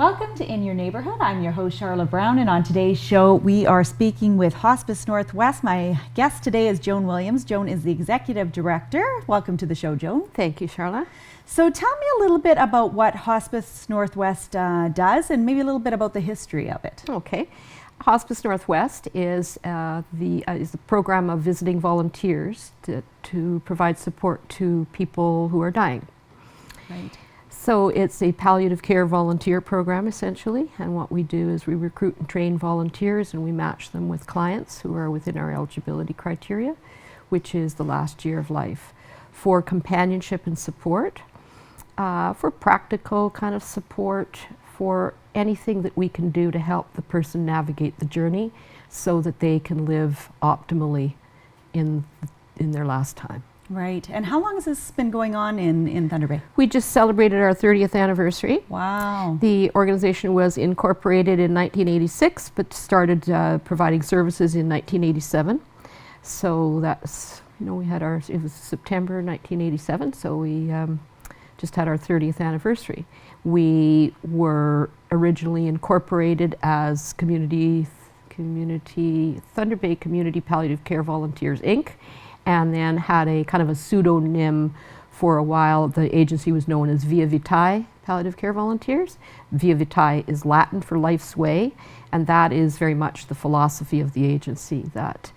Welcome to In Your Neighborhood. I'm your host, Sharla Brown, and on today's show, we are speaking with Hospice Northwest. My guest today is Joan Williams. Joan is the Executive Director. Welcome to the show, Joan. Thank you, Sharla. So tell me a little bit about what Hospice Northwest does, and maybe a little bit about the history of it. Okay. Hospice Northwest is the program of visiting volunteers to provide support to people who are dying. Right. So it's a palliative care volunteer program essentially, and what we do is we recruit and train volunteers and we match them with clients who are within our eligibility criteria, which is the last year of life, for companionship and support, for practical kind of support, for anything that we can do to help the person navigate the journey so that they can live optimally in their last time. Right. And how long has this been going on in Thunder Bay? We just celebrated our 30th anniversary. Wow. The organization was incorporated in 1986, but started providing services in 1987. So that's, we had it was September 1987, so we just had our 30th anniversary. We were originally incorporated as Thunder Bay Community Palliative Care Volunteers, Inc., and then had a kind of a pseudonym for a while. The agency was known as Via Vitae Palliative Care Volunteers. Via Vitae is Latin for life's way, and that is very much the philosophy of the agency, that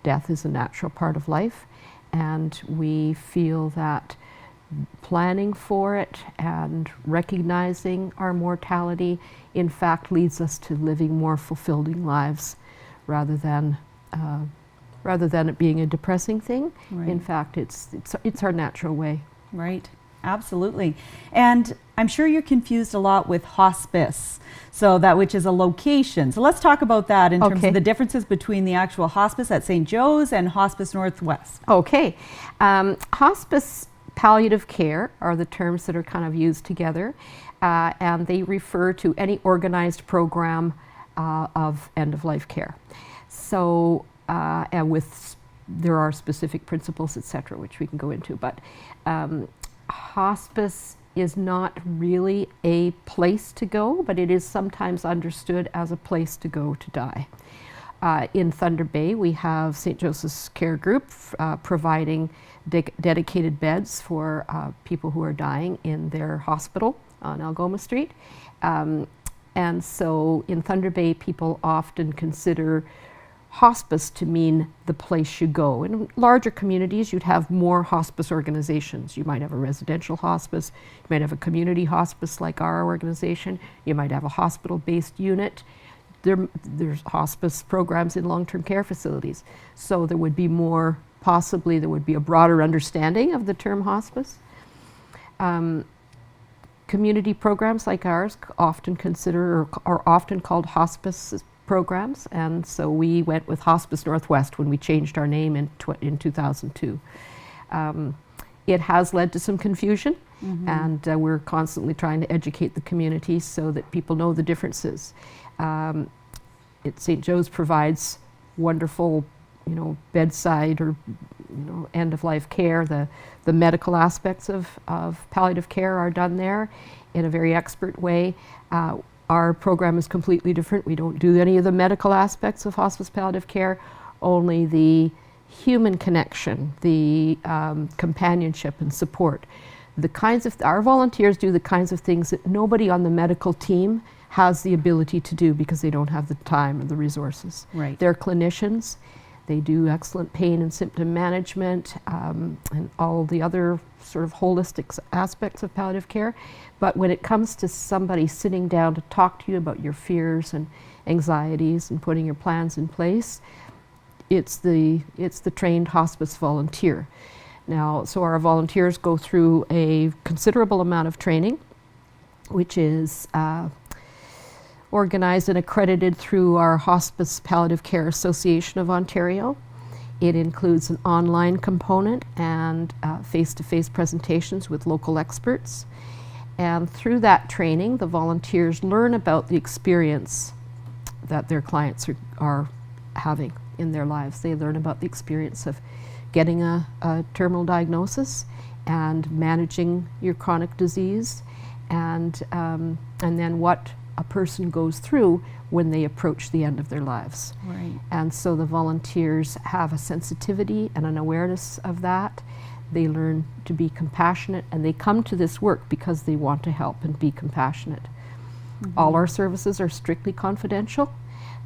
death is a natural part of life, and we feel that planning for it and recognizing our mortality in fact leads us to living more fulfilling lives rather than it being a depressing thing. Right. In fact, it's our natural way. Right, absolutely. And I'm sure you're confused a lot with hospice, so that which is a location. So let's talk about that in terms of the differences between the actual hospice at St. Joe's and Hospice Northwest. Okay. Hospice palliative care are the terms that are kind of used together, and they refer to any organized program of end-of-life care. So and there are specific principles, etc., which we can go into, but hospice is not really a place to go, but it is sometimes understood as a place to go to die. In Thunder Bay, we have St. Joseph's Care Group providing dedicated beds for people who are dying in their hospital on Algoma Street. And so in Thunder Bay, people often consider hospice to mean the place you go. In larger communities, you'd have more hospice organizations. You might have a residential hospice, you might have a community hospice like our organization, you might have a hospital-based unit. There's hospice programs in long-term care facilities. So there would be possibly there would be a broader understanding of the term hospice. Community programs like ours often are often called hospice programs, and so we went with Hospice Northwest when we changed our name in 2002. It has led to some confusion, and we're constantly trying to educate the community so that people know the differences. St. Joe's provides wonderful, bedside or end-of-life care. The medical aspects of palliative care are done there in a very expert way. Our program is completely different. We don't do any of the medical aspects of hospice palliative care, only the human connection, the companionship and support. Our volunteers do the kinds of things that nobody on the medical team has the ability to do because they don't have the time or the resources. Right. They're clinicians. They do excellent pain and symptom management and all the other sort of holistic aspects of palliative care. But when it comes to somebody sitting down to talk to you about your fears and anxieties and putting your plans in place, it's the trained hospice volunteer. Now, so our volunteers go through a considerable amount of training, which is organized and accredited through our Hospice Palliative Care Association of Ontario. It includes an online component and face-to-face presentations with local experts. And through that training, the volunteers learn about the experience that their clients are having in their lives. They learn about the experience of getting a terminal diagnosis and managing your chronic disease and then what a person goes through when they approach the end of their lives. Right. And so the volunteers have a sensitivity and an awareness of that. They learn to be compassionate, and they come to this work because they want to help and be compassionate. All our services are strictly confidential,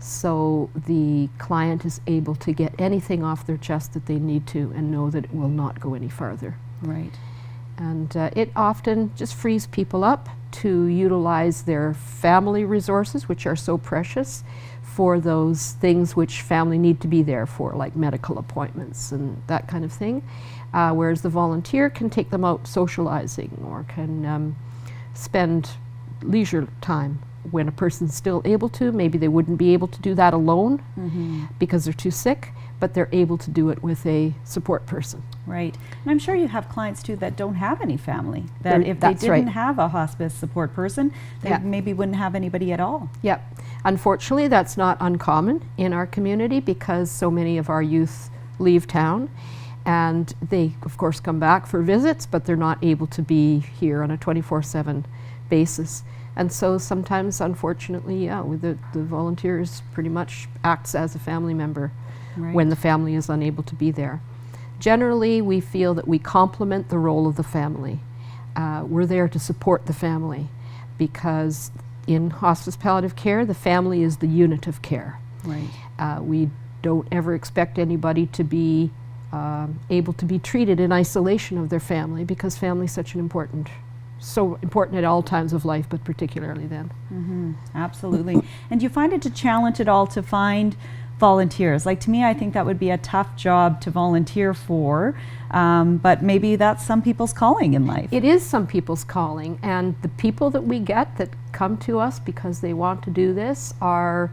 so the client is able to get anything off their chest that they need to and know that it will not go any farther. Right. And it often just frees people up to utilize their family resources, which are so precious, for those things which family need to be there for, like medical appointments and that kind of thing. Whereas the volunteer can take them out socializing, or can spend leisure time when a person's still able to. Maybe they wouldn't be able to do that alone because they're too sick, but they're able to do it with a support person. Right. And I'm sure you have clients too that don't have any family, that if they didn't have a hospice support person, they maybe wouldn't have anybody at all. Yep. Unfortunately, that's not uncommon in our community, because so many of our youth leave town, and they of course come back for visits, but they're not able to be here on a 24/7 basis. And so sometimes, unfortunately, the volunteers pretty much acts as a family member when the family is unable to be there. Generally, we feel that we complement the role of the family. We're there to support the family, because in hospice palliative care, the family is the unit of care. Right. We don't ever expect anybody to be able to be treated in isolation of their family, because family is such an important, so important at all times of life, but particularly then. Absolutely. And do you find it a challenge at all to find volunteers? Like, to me, I think that would be a tough job to volunteer for, but maybe that's some people's calling in life. It is some people's calling, and the people that we get that come to us because they want to do this are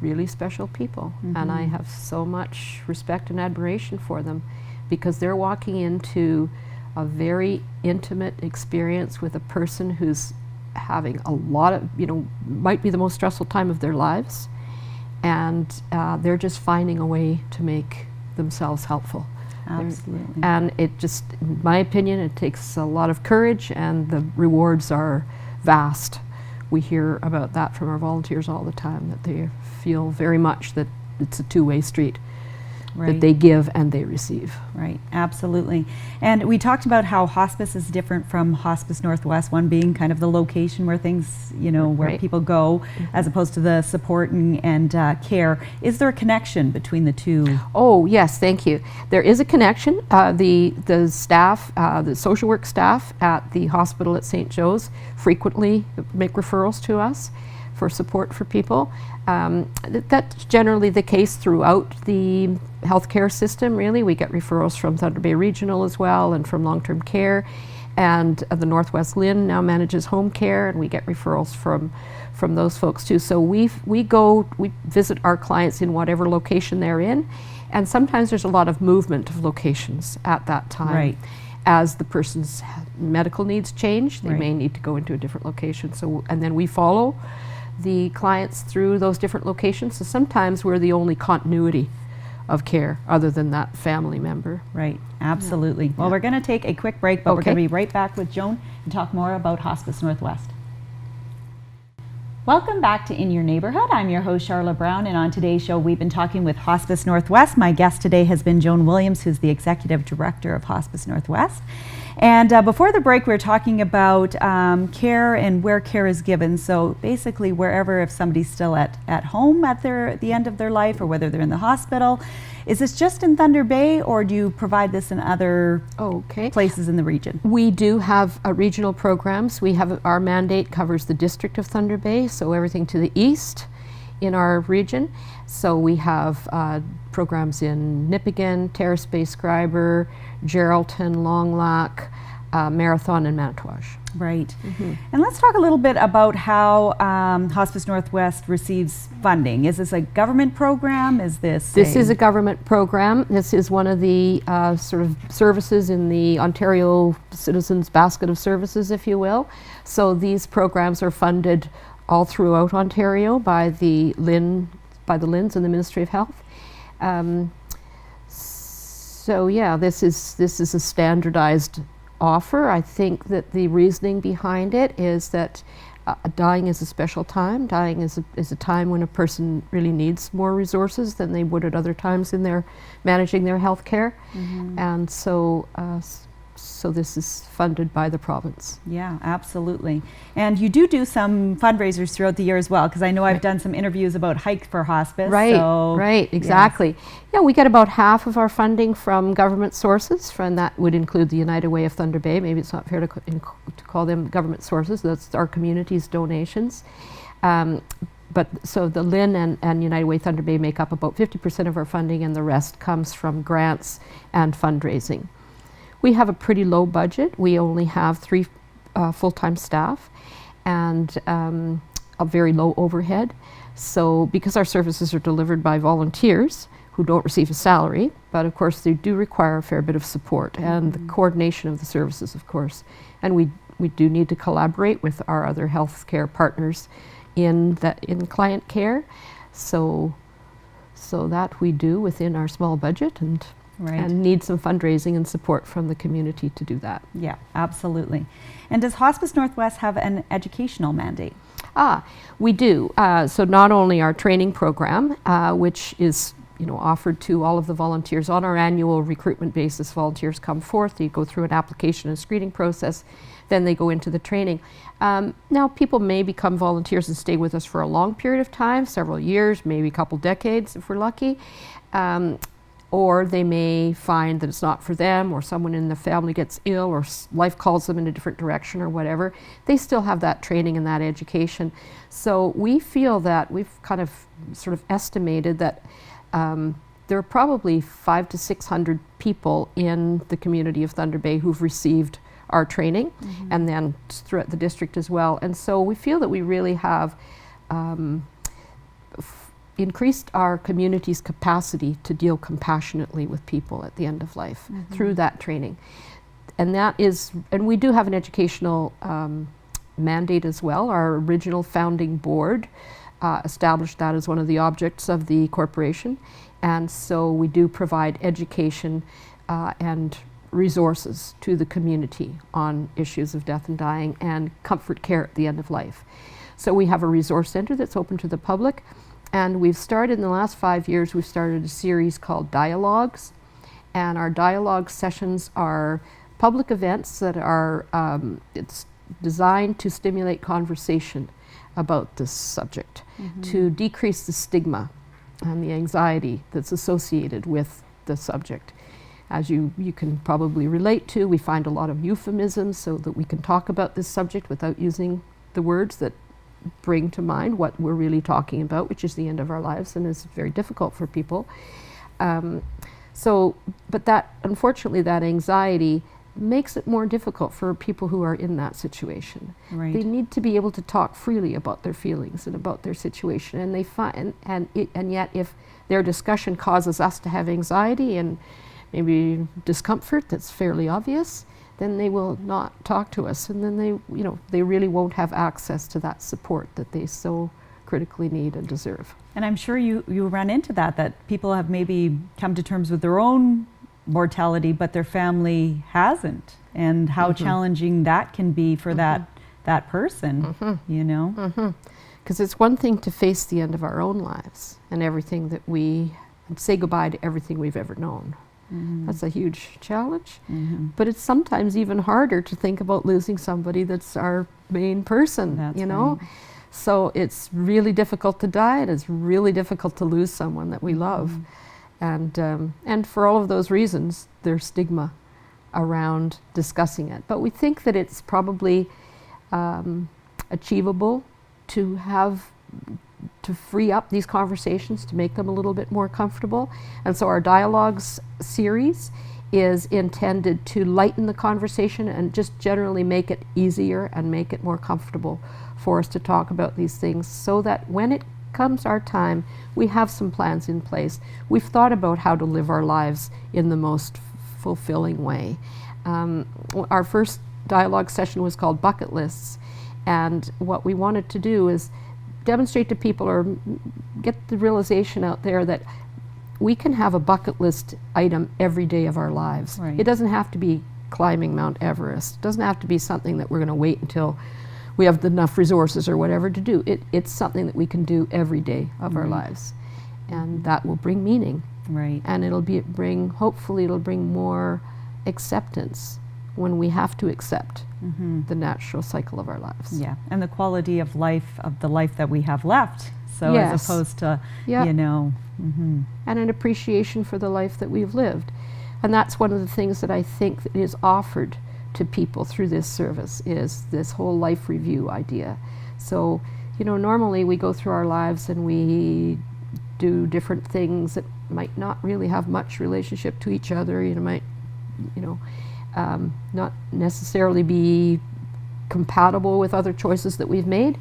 really special people, and I have so much respect and admiration for them, because they're walking into a very intimate experience with a person who's having a lot of, might be the most stressful time of their lives, and they're just finding a way to make themselves helpful. Absolutely. And it just, in my opinion, it takes a lot of courage, and the rewards are vast. We hear about that from our volunteers all the time, that they feel very much that it's a two-way street. That they give and they receive. Right, absolutely. And we talked about how hospice is different from Hospice Northwest, one being kind of the location where things, where people go, as opposed to the support and care. Is there a connection between the two? Oh, yes, thank you. There is a connection. The staff, the social work staff at the hospital at St. Joe's frequently make referrals to us for support for people. That's generally the case throughout the healthcare system, really. We get referrals from Thunder Bay Regional as well, and from long-term care, and the Northwest Lynn now manages home care, and we get referrals from those folks too. So we visit our clients in whatever location they're in, and sometimes there's a lot of movement of locations at that time. Right. As the person's medical needs change, they may need to go into a different location. So, and then we follow the clients through those different locations. So sometimes we're the only continuity of care other than that family member. Right, absolutely. Well, we're going to take a quick break, but we're going to be right back with Joan and talk more about Hospice Northwest. Welcome back to In Your Neighborhood. I'm your host, Sharla Brown, and on today's show, we've been talking with Hospice Northwest. My guest today has been Joan Williams, who's the Executive Director of Hospice Northwest. And before the break, we were talking about care and where care is given. So basically, wherever, if somebody's still at home at the end of their life, or whether they're in the hospital. Is this just in Thunder Bay, or do you provide this in other places in the region? We do have regional programs. We have our mandate covers the district of Thunder Bay, so everything to the east in our region. So we have programs in Nipigon, Terrace Bay, Scriber, Geraldton, Long Lac, Marathon, and Manitouche. Right. And let's talk a little bit about how Hospice Northwest receives funding. Is this a government program? Is this is a government program. This is one of the sort of services in the Ontario Citizens Basket of Services, if you will. So these programs are funded all throughout Ontario by the LINs and the Ministry of Health. So yeah, this is a standardized offer. I think that the reasoning behind it is that dying is a special time. Dying is a time when a person really needs more resources than they would at other times in their managing their health care. And so so this is funded by the province. Yeah, absolutely. And you do some fundraisers throughout the year as well, because I know I've done some interviews about Hike for Hospice. Right, so right, exactly. Yes. Yeah, we get about half of our funding from government sources, and that would include the United Way of Thunder Bay. Maybe it's not fair to call them government sources. That's our community's donations. But so the LIN and United Way Thunder Bay make up about 50% of our funding, and the rest comes from grants and fundraising. We have a pretty low budget. We only have 3 full-time staff and a very low overhead. So because our services are delivered by volunteers who don't receive a salary, but of course they do require a fair bit of support and the coordination of the services, of course. And we do need to collaborate with our other healthcare partners in client care. So that we do within our small budget and need some fundraising and support from the community to do that. Yeah, absolutely. And does Hospice Northwest have an educational mandate? We do. So not only our training program, which is offered to all of the volunteers on our annual recruitment basis. Volunteers come forth, they go through an application and screening process, then they go into the training. Now people may become volunteers and stay with us for a long period of time, several years, maybe a couple decades if we're lucky. Or they may find that it's not for them, or someone in the family gets ill, or life calls them in a different direction or whatever. They still have that training and that education. So we feel that we've kind of sort of estimated that there are probably 500 to 600 people in the community of Thunder Bay who've received our training, and then throughout the district as well. And so we feel that we really have increased our community's capacity to deal compassionately with people at the end of life through that training. And we do have an educational mandate as well. Our original founding board established that as one of the objects of the corporation. And so we do provide education and resources to the community on issues of death and dying and comfort care at the end of life. So we have a resource center that's open to the public. And we've started, in the last 5 years, we've started a series called Dialogues. And our dialogue sessions are public events that are, it's designed to stimulate conversation about this subject, to decrease the stigma and the anxiety that's associated with the subject. As you can probably relate to, we find a lot of euphemisms so that we can talk about this subject without using the words that bring to mind what we're really talking about, which is the end of our lives, and is very difficult for people. But that, unfortunately, that anxiety makes it more difficult for people who are in that situation. Right. They need to be able to talk freely about their feelings and about their situation, and they find, and yet if their discussion causes us to have anxiety and maybe discomfort that's fairly obvious, then they will not talk to us, and then they really won't have access to that support that they so critically need and deserve. And I'm sure you run into that people have maybe come to terms with their own mortality, but their family hasn't, and how challenging that can be for that person, Because it's one thing to face the end of our own lives and everything that say goodbye to everything we've ever known. That's a huge challenge. But it's sometimes even harder to think about losing somebody that's our main person, Right. So it's really difficult to die, and it's really difficult to lose someone that we love. And for all of those reasons, there's stigma around discussing it. But we think that it's probably achievable to free up these conversations, to make them a little bit more comfortable. And so our Dialogues series is intended to lighten the conversation and just generally make it easier and make it more comfortable for us to talk about these things, so that when it comes our time, we have some plans in place. We've thought about how to live our lives in the most fulfilling way. Our first dialogue session was called Bucket Lists, and what we wanted to do is demonstrate to people, or get the realization out there, that we can have a bucket list item every day of our lives. Right. It doesn't have to be climbing Mount Everest. It doesn't have to be something that we're going to wait until we have enough resources or whatever to do. It's something that we can do every day of our lives, and that will bring meaning. Right. And hopefully it'll bring more acceptance when we have to accept the natural cycle of our lives. Yeah, and the quality of the life that we have left. So Yes. as opposed to, Yeah. you know. And an appreciation for the life that we've lived. And that's one of the things that I think that is offered to people through this service, is this whole life review idea. So, you know, normally we go through our lives and we do different things that might not really have much relationship to each other. Might not necessarily be compatible with other choices that we've made.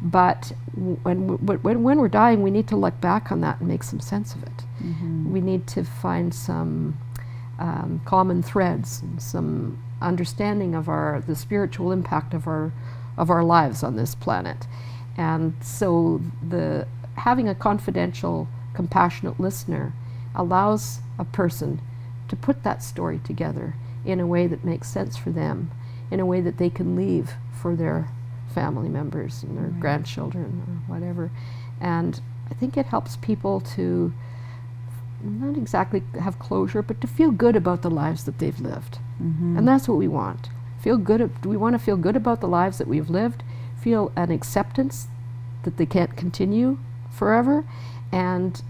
But when we're dying, we need to look back on that and make some sense of it. We need to find some common threads, and some understanding of the spiritual impact of our lives on this planet. And so having a confidential, compassionate listener allows a person to put that story together in a way that makes sense for them, in a way that they can leave for their family members and their grandchildren or whatever. And I think it helps people to not exactly have closure, but to feel good about the lives that they've lived. And that's what we want. We want to feel good about the lives that we've lived, feel an acceptance that they can't continue forever, and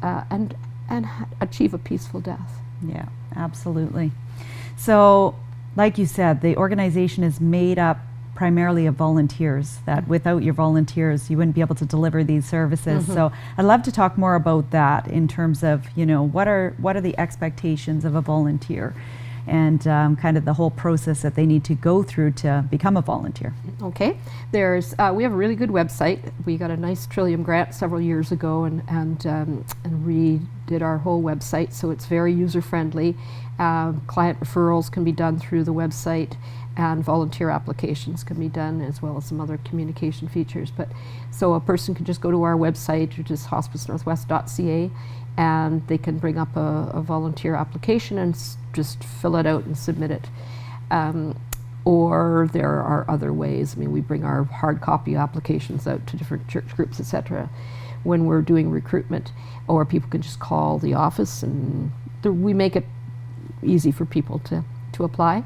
achieve a peaceful death. Yeah, absolutely. So, like you said, the organization is made up primarily of volunteers, that without your volunteers you wouldn't be able to deliver these services. So I'd love to talk more about that in terms of, you know, what are the expectations of a volunteer, and kind of the whole process that they need to go through to become a volunteer. Okay, we have a really good website. We got a nice Trillium grant several years ago and redid our whole website, so it's very user friendly. Client referrals can be done through the website, and volunteer applications can be done, as well as some other communication features. But so a person can just go to our website, which is hospicenorthwest.ca, and they can bring up a volunteer application and just fill it out and submit it. Or there are other ways. I mean, we bring our hard copy applications out to different church groups, etc., when we're doing recruitment. Or people can just call the office, and we make it easy for people to apply.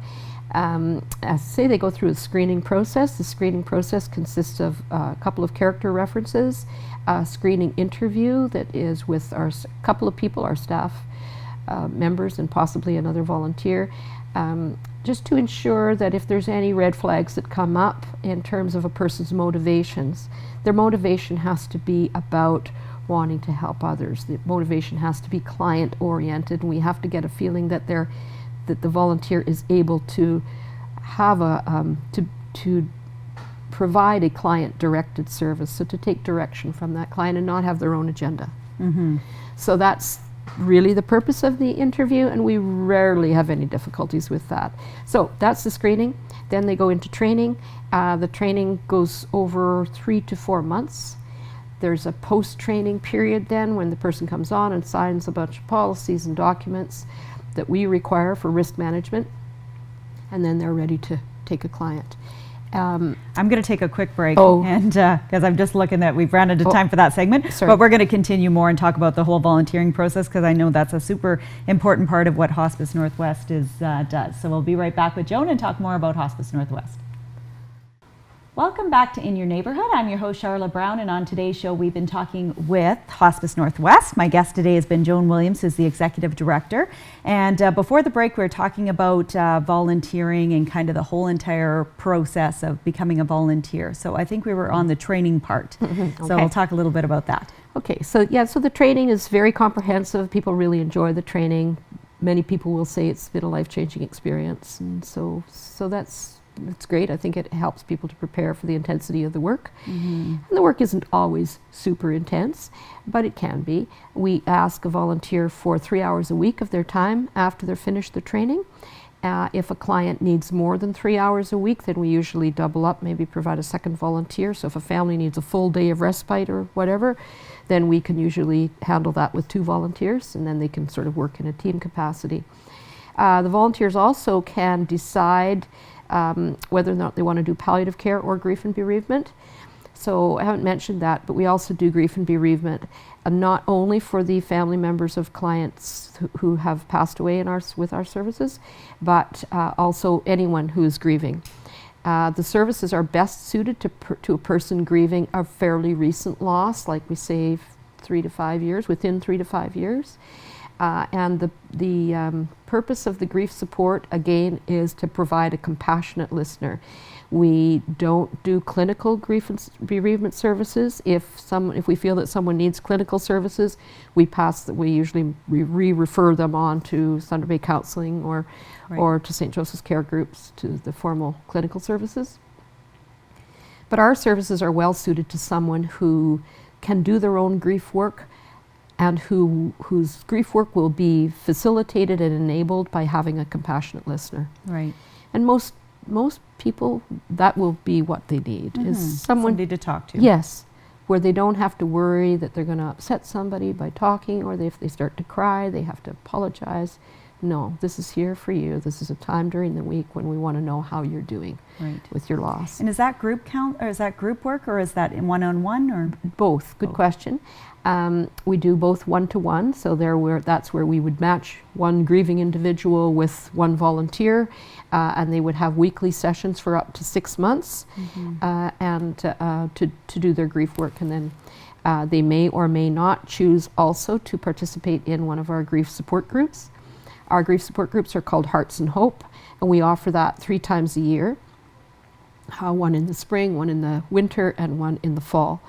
As I say, they go through a screening process. The screening process consists of a couple of character references, a screening interview that is with a couple of people, our staff members, and possibly another volunteer, just to ensure that if there's any red flags that come up in terms of a person's motivations, their motivation has to be about wanting to help others. The motivation has to be client-oriented, and we have to get a feeling that the volunteer is able to have to provide a client-directed service, so to take direction from that client and not have their own agenda. So that's really the purpose of the interview, and we rarely have any difficulties with that. So that's the screening. Then they go into training. The training goes over 3 to 4 months. There's a post-training period then, when the person comes on and signs a bunch of policies and documents that we require for risk management, and then they're ready to take a client. I'm going to take a quick break, Oh. and because I'm just looking that we've ran out of time for that segment, Sorry. but we're going to continue more and talk about the whole volunteering process, because I know that's a super important part of what Hospice Northwest does. So we'll be right back with Joan and talk more about Hospice Northwest. Welcome back to In Your Neighborhood. I'm your host, Sharla Brown, and on today's show, we've been talking with Hospice Northwest. My guest today has been Joan Williams, who's the Executive Director. And before the break, we were talking about volunteering and kind of the whole entire process of becoming a volunteer. So I think we were on the training part. Okay. So we'll talk a little bit about that. Okay, so the training is very comprehensive. People really enjoy the training. Many people will say it's been a life-changing experience, and so it's great. I think it helps people to prepare for the intensity of the work. And the work isn't always super intense, but it can be. We ask a volunteer for 3 hours a week of their time after they're finished their training. If a client needs more than 3 hours a week, then we usually double up, maybe provide a second volunteer. So if a family needs a full day of respite or whatever, then we can usually handle that with 2 volunteers, and then they can sort of work in a team capacity. The volunteers also can decide whether or not they want to do palliative care or grief and bereavement. So I haven't mentioned that, but we also do grief and bereavement, and not only for the family members of clients who have passed away with our services, but also anyone who is grieving. The services are best suited to a person grieving a fairly recent loss, like we say 3 to 5 years, within 3 to 5 years. And the purpose of the grief support, again, is to provide a compassionate listener. We don't do clinical grief and bereavement services. If we feel that someone needs clinical services, we usually refer them on to Thunder Bay Counseling or to St. Joseph's Care Groups, to the formal clinical services. But our services are well suited to someone who can do their own grief work, and whose grief work will be facilitated and enabled by having a compassionate listener. Right. And most people, that will be what they need, is somebody to talk to. Yes, where they don't have to worry that they're going to upset somebody by talking, or if they start to cry, they have to apologize. No, this is here for you. This is a time during the week when we want to know how you're doing with your loss. And is that group count, or is that group work, or is that in one-on-one, or both? Good question. We do both one-to-one, so that's where we would match one grieving individual with one volunteer, and they would have weekly sessions for up to 6 months, and to do their grief work, and then they may or may not choose also to participate in one of our grief support groups. Our grief support groups are called Hearts and Hope, and we offer that 3 times a year, one in the spring, one in the winter, and one in the fall.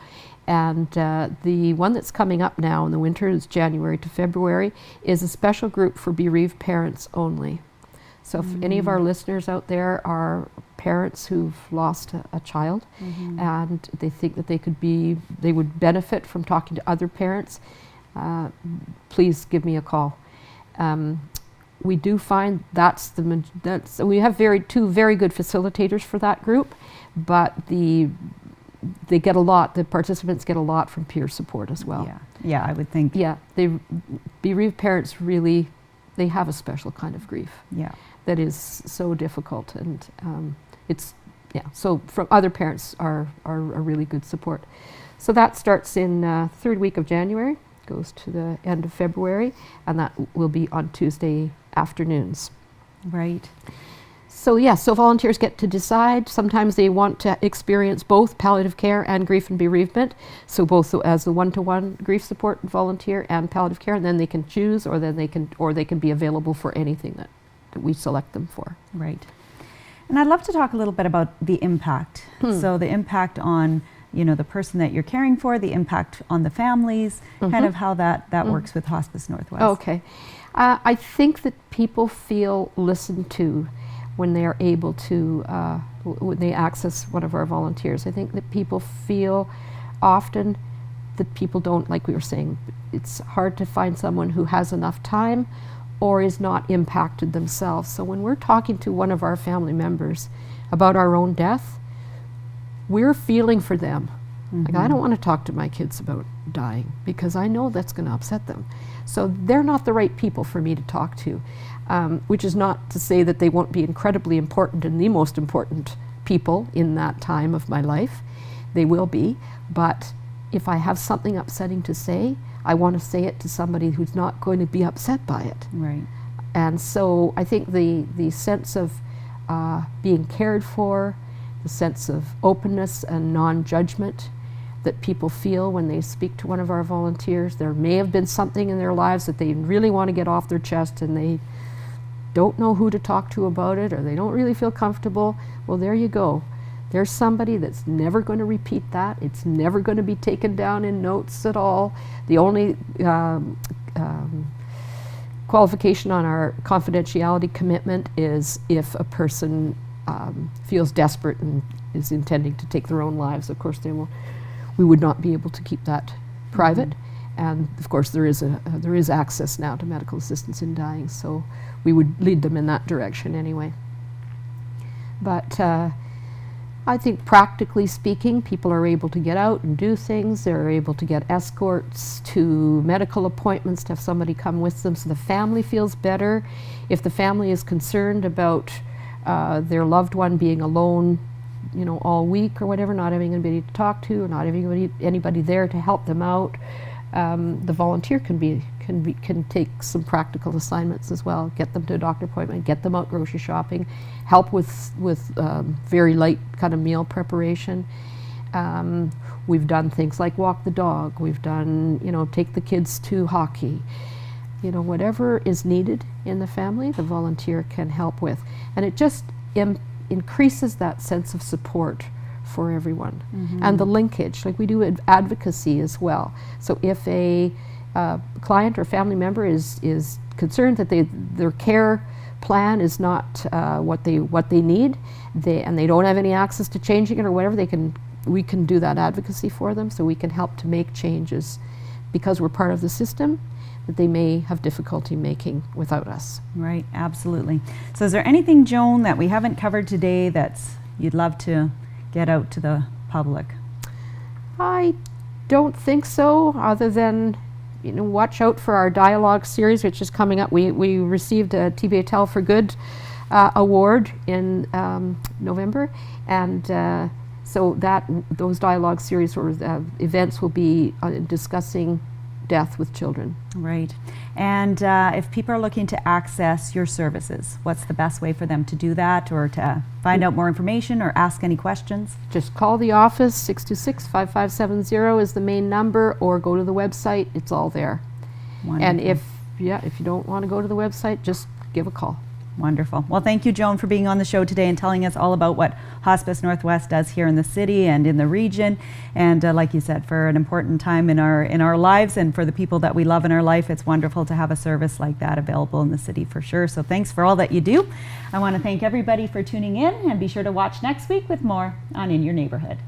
And the one that's coming up now in the winter, is January to February, is a special group for bereaved parents only. So if any of our listeners out there are parents who've lost a child, and they think that they would benefit from talking to other parents, please give me a call. We do find we have two very good facilitators for that group, but the participants get a lot from peer support as well. Yeah, I would think. Yeah, bereaved parents really, they have a special kind of grief. Yeah. That is so difficult, and so from other parents are a really good support. So that starts in third week of January, goes to the end of February, and that will be on Tuesday afternoons. Right. So so volunteers get to decide. Sometimes they want to experience both palliative care and grief and bereavement. So both as a one-to-one grief support volunteer and palliative care, and then they can choose, or they can be available for anything that we select them for. Right. And I'd love to talk a little bit about the impact. So the impact on the person that you're caring for, the impact on the families, kind of how that works with Hospice Northwest. Okay. I think that people feel listened to when they are able to, when they access one of our volunteers. I think that people feel often that people don't, like we were saying, it's hard to find someone who has enough time or is not impacted themselves. So when we're talking to one of our family members about our own death, we're feeling for them. Like, I don't want to talk to my kids about dying because I know that's going to upset them. So they're not the right people for me to talk to, which is not to say that they won't be incredibly important and the most important people in that time of my life. They will be, but if I have something upsetting to say, I want to say it to somebody who's not going to be upset by it. Right. And so I think the sense of being cared for, the sense of openness and non-judgment that people feel when they speak to one of our volunteers. There may have been something in their lives that they really want to get off their chest and they don't know who to talk to about it, or they don't really feel comfortable. Well, there you go. There's somebody that's never going to repeat that. It's never going to be taken down in notes at all. The only qualification on our confidentiality commitment is if a person feels desperate and is intending to take their own lives. Of course, we would not be able to keep that private. And of course, there is access now to medical assistance in dying, so we would lead them in that direction anyway. But I think practically speaking, people are able to get out and do things. They're able to get escorts to medical appointments, to have somebody come with them so the family feels better. If the family is concerned about their loved one being alone, you know, all week or whatever, not having anybody to talk to, or not having anybody there to help them out, the volunteer can take some practical assignments as well. Get them to a doctor appointment, get them out grocery shopping, help with very light kind of meal preparation. We've done things like walk the dog. We've done, you know, take the kids to hockey. You know, whatever is needed in the family, the volunteer can help with, and it just increases that sense of support for everyone. And the linkage, like we do advocacy as well. So if a client or family member is concerned that their care plan is not what they need, and they don't have any access to changing it or whatever, we can do that advocacy for them, so we can help to make changes because we're part of the system that they may have difficulty making without us. Right, absolutely. So is there anything, Joan, that we haven't covered today that you'd love to get out to the public? I don't think so, other than, you know, watch out for our dialogue series, which is coming up. We received a TBA Tell for Good award in November, and so those dialogue series or events will be discussing death with children. Right. And if people are looking to access your services, what's the best way for them to do that, or to find out more information or ask any questions? Just call the office. 626-5570 is the main number, or go to the website. It's all there. Wonderful. And if you don't want to go to the website, just give a call. Wonderful. Well, thank you, Joan, for being on the show today and telling us all about what Hospice Northwest does here in the city and in the region. And like you said, for an important time in our lives and for the people that we love in our life, it's wonderful to have a service like that available in the city for sure. So thanks for all that you do. I want to thank everybody for tuning in, and be sure to watch next week with more on In Your Neighborhood.